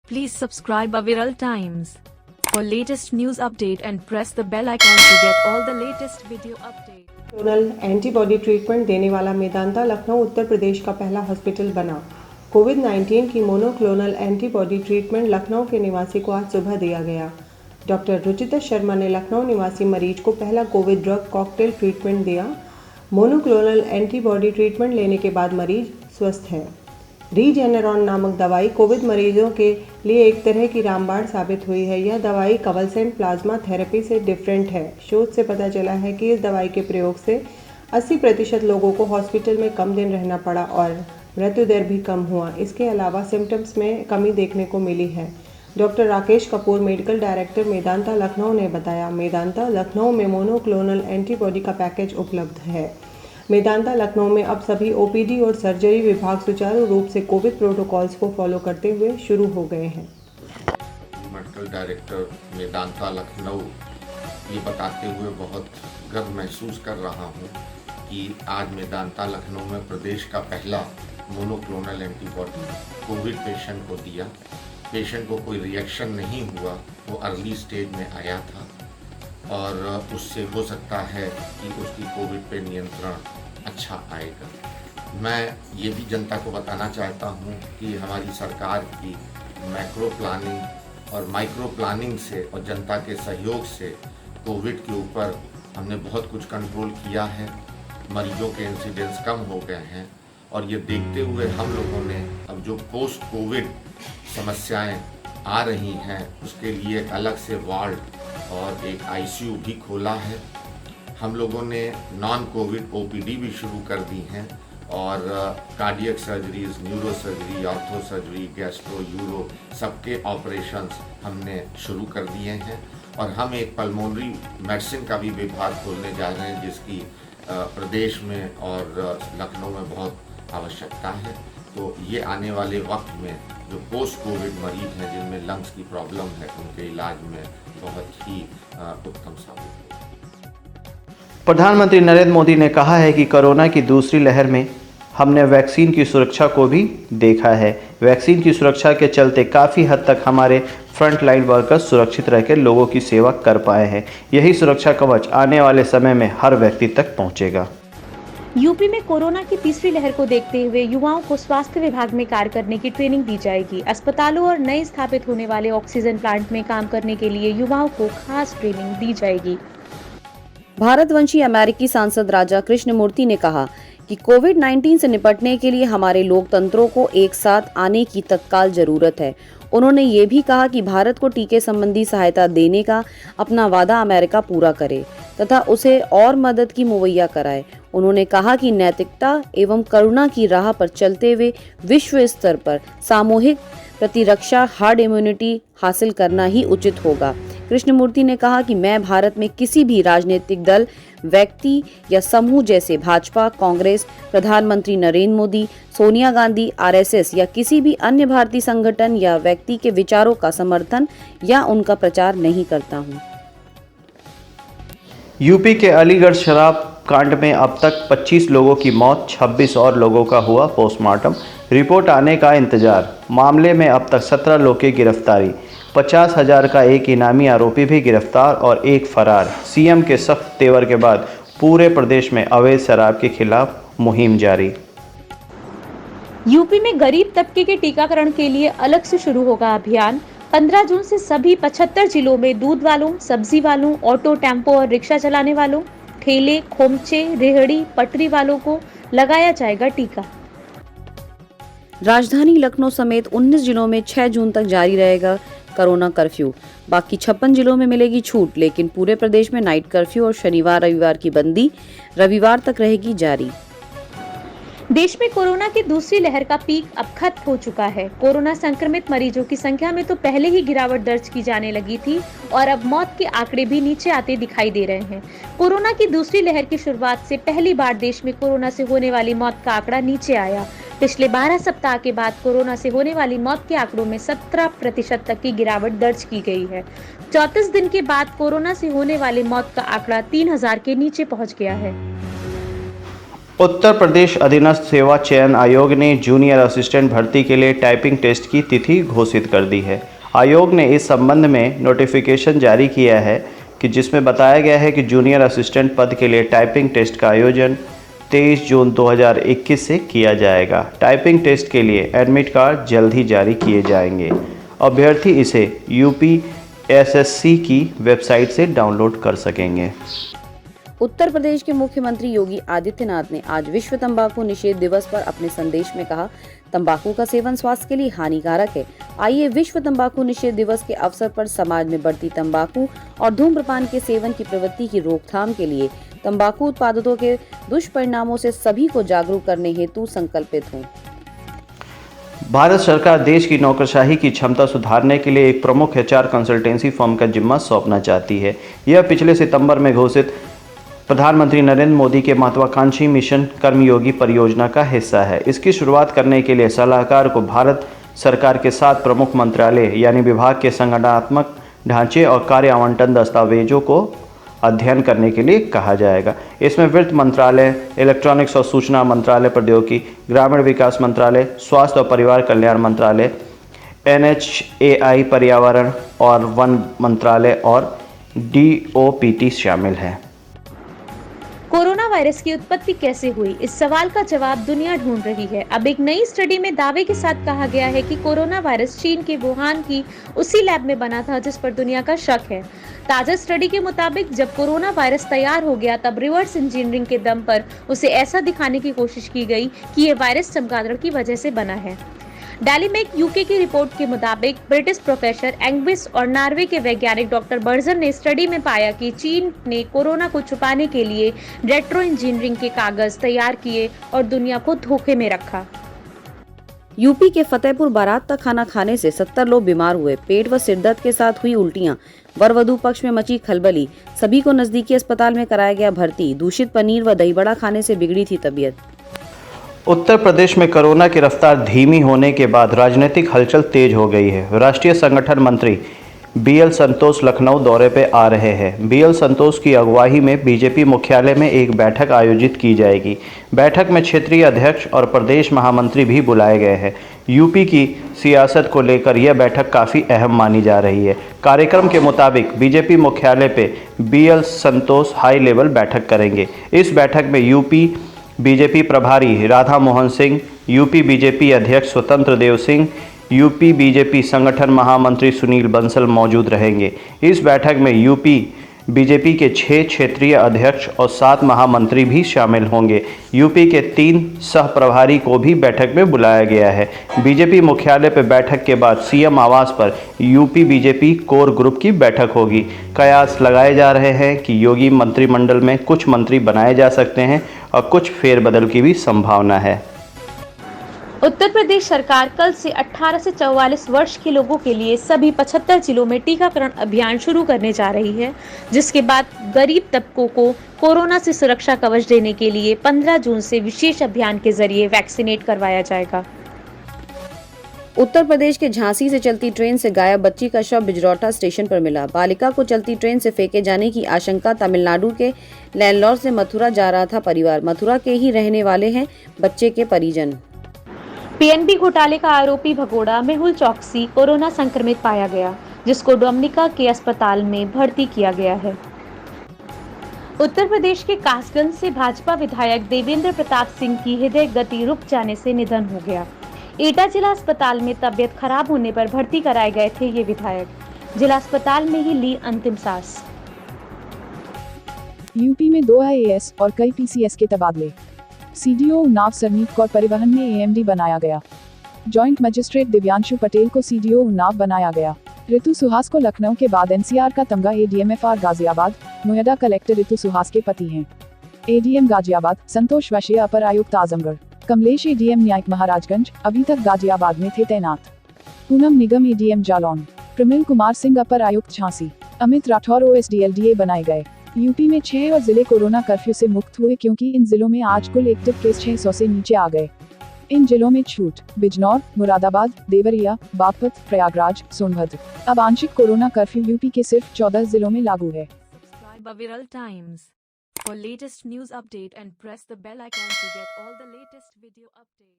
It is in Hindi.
Please subscribe Aviral Times for latest news update and press the bell icon to get all the latest video updates. Monoclonal antibody treatment देने वाला मेदांता लखनऊ उत्तर प्रदेश का पहला हॉस्पिटल बना। कोविड-19 की मोनोक्लोनल एंटीबॉडी ट्रीटमेंट लखनऊ के निवासी को आज सुबह दिया गया। डॉक्टर रुचिता शर्मा ने लखनऊ निवासी मरीज को पहला कोविड ड्रग कॉकटेल ट्रीटमेंट दिया। मोनोक्लोनल एंटीबॉडी ट्रीटमेंट लेने के बाद मरीज स्वस्थ है। रीजेनरॉन नामक दवाई कोविड मरीजों के लिए एक तरह की रामबाण साबित हुई है। यह दवाई कवलसेंट प्लाज्मा थेरेपी से डिफरेंट है। शोध से पता चला है कि इस दवाई के प्रयोग से 80% लोगों को हॉस्पिटल में कम दिन रहना पड़ा और मृत्यु दर भी कम हुआ। इसके अलावा सिम्टम्स में कमी देखने को मिली है। Doctor Rakesh Kapoor, medical director Medanta Lucknow ने बताया, मेदांता लखनऊ में मोनोक्लोनल एंटीबॉडी का पैकेज उपलब्ध है। मेदांता लखनऊ में अब सभी ओपीडी और सर्जरी विभाग सुचारू रूप से कोविड प्रोटोकॉल्स को फॉलो करते हुए शुरू हो गए हैं। मेडिकल डायरेक्टर मेदांता लखनऊ ये बताते हुए बहुत गर्व महसूस कर रहा हूँ कि आज मेदांता लखनऊ में प्रदेश का पहला मोनोक्लोनल एंटीबॉडी कोविड पेशेंट को दिया। पेशेंट को कोई रिएक्शन नहीं हुआ, वो अर्ली स्टेज में आया था और उससे हो सकता है कि उसकी कोविड पे नियंत्रण अच्छा आएगा। मैं ये भी जनता को बताना चाहता हूँ कि हमारी सरकार की मैक्रो प्लानिंग और माइक्रो प्लानिंग से और जनता के सहयोग से कोविड के ऊपर हमने बहुत कुछ कंट्रोल किया है। मरीजों के इंसिडेंस कम हो गए हैं और ये देखते हुए हम लोगों ने अब जो पोस्ट कोविड समस्याएं आ रही हैं उसके लिए एक अलग से वार्ड और एक आईसीयू भी खोला है। हम लोगों ने नॉन कोविड ओपीडी भी शुरू कर दी हैं और cardiac surgeries, neuro surgery, ortho surgery, gastro, euro सबके ऑपरेशंस हमने शुरू कर दिए हैं और हम एक पल्मोनरी मेडिसिन का भी विभाग खोलने जा रहे हैं जिसकी प्रदेश में और लखनऊ में बहुत आवश्यकता है। तो ये आने वाले वक्त में जो पोस्ट कोविड मरीज हैं जिनमें लंग्स की प्रॉब्लम है उनके इलाज में बहुत ही उत्तम साबित होगा। प्रधानमंत्री नरेंद्र मोदी ने कहा है कि कोरोना की दूसरी लहर में हमने वैक्सीन की सुरक्षा को भी देखा है। वैक्सीन की सुरक्षा के चलते काफ़ी हद तक हमारे फ्रंट लाइन वर्कर्स सुरक्षित रहकर लोगों की सेवा कर पाए हैं। यही सुरक्षा कवच आने वाले समय में हर व्यक्ति तक पहुंचेगा। यूपी में कोरोना की तीसरी लहर को देखते हुए युवाओं को स्वास्थ्य विभाग में कार्य करने की ट्रेनिंग दी जाएगी। अस्पतालों और नए स्थापित होने वाले ऑक्सीजन प्लांट में काम करने के लिए युवाओं को खास ट्रेनिंग दी जाएगी। भारतवंशी अमेरिकी सांसद राजा कृष्णमूर्ति ने कहा कि कोविड-19 से निपटने के लिए हमारे लोकतंत्रों को एक साथ आने की तत्काल जरूरत है। उन्होंने ये भी कहा कि भारत को टीके संबंधी सहायता देने का अपना वादा अमेरिका पूरा करे तथा उसे और मदद की मुहैया कराए। उन्होंने कहा कि नैतिकता एवं करुणा की राह पर चलते हुए विश्व स्तर पर सामूहिक प्रतिरक्षा हार्ड इम्यूनिटी हासिल करना ही उचित होगा। कृष्णमूर्ति ने कहा कि मैं भारत में किसी भी राजनीतिक दल, व्यक्ति या समूह जैसे भाजपा, कांग्रेस, प्रधानमंत्री नरेंद्र मोदी, सोनिया गांधी, आरएसएस या किसी भी अन्य भारतीय संगठन या व्यक्ति के विचारों का समर्थन या उनका प्रचार नहीं करता हूं। यूपी के अलीगढ़ शराब कांड में अब तक 25 लोगों की मौत, 26 और लोगों का हुआ पोस्टमार्टम। रिपोर्ट आने का इंतजार। मामले में अब तक 17 लोगों की गिरफ्तारी, 50,000 का एक इनामी आरोपी भी गिरफ्तार और एक फरार। सीएम के सख्त तेवर के बाद पूरे प्रदेश में अवैध शराब के खिलाफ मुहिम जारी। यूपी में गरीब तबके के टीकाकरण के लिए अलग से शुरू होगा अभियान। 15 जून से सभी 75 जिलों में दूध वालों, सब्जी वालों, ऑटो, टेम्पो और रिक्शा चलाने वालों, ठेले, खोमचे, रेहड़ी, पटरी वालों को लगाया जाएगा टीका। राजधानी लखनऊ समेत 19 जिलों में 6 जून तक जारी रहेगा कोरोना कर्फ्यू। बाकी 56 जिलों में मिलेगी छूट, लेकिन पूरे प्रदेश में नाइट कर्फ्यू और शनिवार रविवार की बंदी रविवार तक रहेगी जारी। देश में कोरोना की दूसरी लहर का पीक अब खत्म हो चुका है। कोरोना संक्रमित मरीजों की संख्या में तो पहले ही गिरावट दर्ज की जाने लगी थी और अब मौत के आंकड़े भी नीचे आते दिखाई दे रहे हैं। कोरोना की दूसरी लहर की शुरुआत से पहली बार देश में कोरोना से होने वाली मौत का आंकड़ा नीचे आया। पिछले 12 सप्ताह के बाद कोरोना से होने वाली मौत के आंकड़ों में 17% तक की गिरावट दर्ज की गई है। 34 दिन के बाद कोरोना से होने वाली मौत का आंकड़ा 3000 के नीचे पहुंच गया है। उत्तर प्रदेश अधीनस्थ सेवा चयन आयोग ने जूनियर असिस्टेंट भर्ती के लिए टाइपिंग टेस्ट की तिथि घोषित कर दी है। आयोग ने इस संबंध में नोटिफिकेशन जारी किया है कि जिसमें बताया गया है कि जूनियर असिस्टेंट पद के लिए टाइपिंग टेस्ट का आयोजन 23 जून 2021 से किया जाएगा। टाइपिंग टेस्ट के लिए एडमिट कार्ड जल्द ही जारी किए जाएंगे। अभ्यर्थी इसे UPSSC की वेबसाइट से डाउनलोड कर सकेंगे। उत्तर प्रदेश के मुख्यमंत्री योगी आदित्यनाथ ने आज विश्व तंबाकू निषेध दिवस पर अपने संदेश में कहा, तंबाकू का सेवन स्वास्थ्य के लिए हानिकारक है। आइए विश्व तंबाकू निषेध दिवस के अवसर पर समाज में बढ़ती तंबाकू और धूम्रपान के सेवन की प्रवृत्ति की रोकथाम के लिए तंबाकू उत्पादों के दुष्परिणामों से सभी को जागरूक करने हेतु संकल्पित हों। भारत सरकार देश की नौकरशाही की क्षमता सुधारने के लिए एक प्रमुख HR कंसल्टेंसी फर्म का जिम्मा सौंपना चाहती है। यह पिछले सितंबर में घोषित प्रधानमंत्री नरेंद्र मोदी के महत्वाकांक्षी मिशन कर्मयोगी परियोजना का हिस्सा है। इसकी शुरुआत करने के लिए सलाहकार को भारत सरकार के 7 प्रमुख मंत्रालय यानी विभाग के संगठनात्मक ढांचे और कार्य आवंटन दस्तावेजों को अध्ययन करने के लिए कहा जाएगा। इसमें वित्त मंत्रालय, इलेक्ट्रॉनिक्स और सूचना मंत्रालय, प्रौद्योगिकी, ग्रामीण विकास मंत्रालय, स्वास्थ्य और परिवार कल्याण मंत्रालय, NHAI, पर्यावरण और वन मंत्रालय और DOPT शामिल है। कोरोना वायरस की उत्पत्ति कैसे हुई, इस सवाल का जवाब दुनिया ढूंढ रही है। अब एक नई स्टडी में दावे के साथ कहा गया है कि कोरोना वायरस चीन के वुहान की उसी लैब में बना था जिस पर दुनिया का शक है। ताजा स्टडी के मुताबिक जब कोरोना वायरस तैयार हो गया तब रिवर्स इंजीनियरिंग के दम पर उसे ऐसा दिखाने की कोशिश की गई कि ये वायरस चमगादड़ की वजह से बना है। डेली मेक UK की रिपोर्ट के मुताबिक ब्रिटिश प्रोफेसर एंग्विस और नॉर्वे के वैज्ञानिक डॉक्टर बर्जर ने स्टडी में पाया कि चीन ने कोरोना को छुपाने के लिए रेट्रो इंजीनियरिंग के कागज तैयार किए और दुनिया को धोखे में रखा। यूपी के फतेहपुर बारात का खाना खाने से 70 लोग बीमार हुए। पेट व सिरदर्द के साथ हुई उल्टियां, वर वधू पक्ष में मची खलबली, सभी को नजदीकी अस्पताल में कराया गया भर्ती। दूषित पनीर व दही बड़ा खाने से बिगड़ी थी तबीयत। उत्तर प्रदेश में कोरोना की रफ्तार धीमी होने के बाद राजनीतिक हलचल तेज हो गई है। राष्ट्रीय संगठन मंत्री BL संतोष लखनऊ दौरे पे आ रहे हैं। BL संतोष की अगुवाई में बीजेपी मुख्यालय में एक बैठक आयोजित की जाएगी। बैठक में क्षेत्रीय अध्यक्ष और प्रदेश महामंत्री भी बुलाए गए हैं। यूपी की सियासत को लेकर यह बैठक काफ़ी अहम मानी जा रही है। कार्यक्रम के मुताबिक बीजेपी मुख्यालय पे BL संतोष हाई लेवल बैठक करेंगे। इस बैठक में यूपी बीजेपी प्रभारी राधा मोहन सिंह, यूपी बीजेपी अध्यक्ष स्वतंत्र देव सिंह, यूपी बीजेपी संगठन महामंत्री सुनील बंसल मौजूद रहेंगे। इस बैठक में यूपी बीजेपी के 6 क्षेत्रीय अध्यक्ष और 7 महामंत्री भी शामिल होंगे। यूपी के 3 सह प्रभारी को भी बैठक में बुलाया गया है। बीजेपी मुख्यालय पर बैठक के बाद CM आवास पर यूपी बीजेपी कोर ग्रुप की बैठक होगी। कयास लगाए जा रहे हैं कि योगी मंत्रिमंडल में कुछ मंत्री बनाए जा सकते हैं और कुछ फेरबदल की भी संभावना है। उत्तर प्रदेश सरकार कल से 18 से 44 वर्ष के लोगों के लिए सभी 75 जिलों में टीकाकरण अभियान शुरू करने जा रही है, जिसके बाद गरीब तबकों को कोरोना से सुरक्षा कवच देने के लिए 15 जून से विशेष अभियान के जरिए वैक्सीनेट करवाया जाएगा। उत्तर प्रदेश के झांसी से चलती ट्रेन से गायब बच्ची का शव बिजरौटा स्टेशन पर मिला। बालिका को चलती ट्रेन से फेंके जाने की आशंका। तमिलनाडु के लैंडलॉर्ड से मथुरा जा रहा था परिवार। मथुरा के ही रहने वाले हैं बच्चे के परिजन। PNB घोटाले का आरोपी भगोड़ा मेहुल चौकसी कोरोना संक्रमित पाया गया, जिसको डोमिनिका के अस्पताल में भर्ती किया गया है। उत्तर प्रदेश के कासगंज से भाजपा विधायक देवेंद्र प्रताप सिंह की हृदय गति रुक जाने से निधन हो गया। एटा जिला अस्पताल में तबियत खराब होने पर भर्ती कराए गए थे ये विधायक। जिला अस्पताल में ही ली अंतिम सांस। यूपी में 2 IAS और कई PCS के तबादले। CDO उन्नाव सरनीत कौर परिवहन में AMD बनाया गया। जॉइंट मजिस्ट्रेट दिव्यांशु पटेल को CDO उन्नाव बनाया गया। ऋतु सुहास को लखनऊ के बाद NCR का तमगा ADM FR Ghaziabad. Noida collector Ritu Suhas के पति हैं। ADM गाजियाबाद संतोष वशिया अपर आयुक्त आजमगढ़। कमलेश ADM न्यायिक महाराजगंज अभी तक गाजियाबाद में थे तैनात। पूनम निगम ADM जालौन। प्रमिल कुमार सिंह अपर आयुक्त झांसी। अमित राठौर OSDLDA बनाए गए। यूपी में 6 और जिले कोरोना कर्फ्यू से मुक्त हुए क्योंकि इन जिलों में आज कुल एक्टिव केस 600 से नीचे आ गए। इन जिलों में छूट बिजनौर, मुरादाबाद, देवरिया, बागपत, प्रयागराज, सोनभद्र। अब आंशिक कोरोना कर्फ्यू यूपी के सिर्फ 14 जिलों में लागू है। Subscribe Viral Times. For latest news update and press the bell icon to get all the latest video updates.